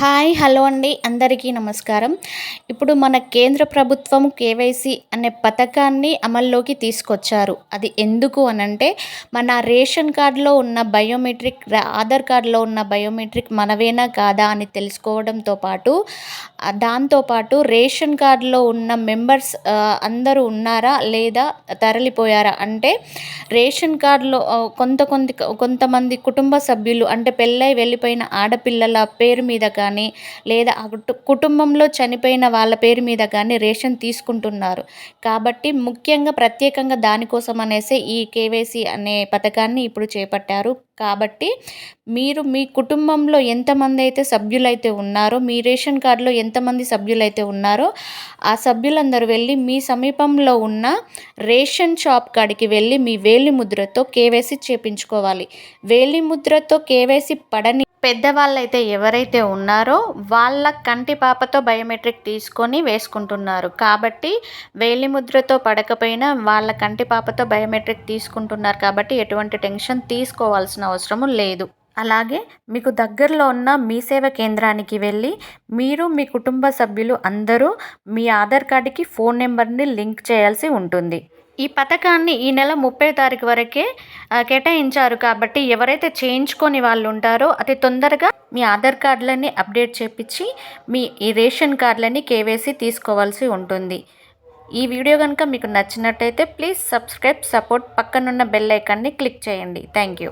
Hi hello అండి, అందరికీ నమస్కారం. ఇప్పుడు మన కేంద్ర ప్రభుత్వం కేవైసీ అనే పథకాన్ని అమల్లోకి తీసుకొచ్చారు. అది ఎందుకు అనంటే మన రేషన్ కార్డులో ఉన్న బయోమెట్రిక్ ఆధార్ కార్డులో ఉన్న బయోమెట్రిక్ మనవేనా కాదా అని తెలుసుకోవడంతో పాటు దాంతోపాటు రేషన్ కార్డులో ఉన్న మెంబర్స్ అందరూ ఉన్నారా లేదా తరలిపోయారా అంటే రేషన్ కార్డులో కొంతమంది కుటుంబ సభ్యులు అంటే పెళ్ళై వెళ్ళిపోయిన ఆడపిల్లల పేరు మీద కానీ లేదా కుటుంబంలో చనిపోయిన వాళ్ళ పేరు మీద కానీ రేషన్ తీసుకుంటున్నారు. కాబట్టి ముఖ్యంగా ప్రత్యేకంగా దానికోసం అనేసి ఈ కేవైసీ అనే పథకాన్ని ఇప్పుడు చేపట్టారు. కాబట్టి మీరు మీ కుటుంబంలో ఎంతమంది అయితే సభ్యులైతే ఉన్నారో, మీ రేషన్ కార్డులో ఎంతమంది సభ్యులైతే ఉన్నారో ఆ సభ్యులందరూ వెళ్ళి మీ సమీపంలో ఉన్న రేషన్ షాప్ కాడికి వెళ్ళి మీ వేలిముద్రతో కేవైసీ చేపించుకోవాలి. వేలిముద్రతో కేవైసీ పడని పెద్దవాళ్ళైతే ఎవరైతే ఉన్నారో వాళ్ళ కంటి పాపతో బయోమెట్రిక్ తీసుకొని వేసుకుంటున్నారు. కాబట్టి వేలిముద్రతో పడకపోయినా వాళ్ళ కంటి పాపతో బయోమెట్రిక్ తీసుకుంటున్నారు. కాబట్టి ఎటువంటి టెన్షన్ తీసుకోవాల్సిన అవసరం లేదు. అలాగే మీకు దగ్గరలో ఉన్న మీ సేవ కేంద్రానికి వెళ్ళి మీరు మీ కుటుంబ సభ్యులు అందరూ మీ ఆధార్ కార్డుకి ఫోన్ నెంబర్ని లింక్ చేయాల్సి ఉంటుంది. ఈ పథకాన్ని ఈ నెల 30 తారీఖు వరకే కేటాయించారు. కాబట్టి ఎవరైతే చేయించుకొని వాళ్ళు ఉంటారో అతి తొందరగా మీ ఆధార్ కార్డులని అప్డేట్ చేపించి మీ ఈ రేషన్ కార్డులని కేవైసీ తీసుకోవాల్సి ఉంటుంది. ఈ వీడియో కనుక మీకు నచ్చినట్టయితే ప్లీజ్ సబ్స్క్రైబ్, సపోర్ట్, పక్కనున్న బెల్ ఐకాన్ని క్లిక్ చేయండి. Thank you.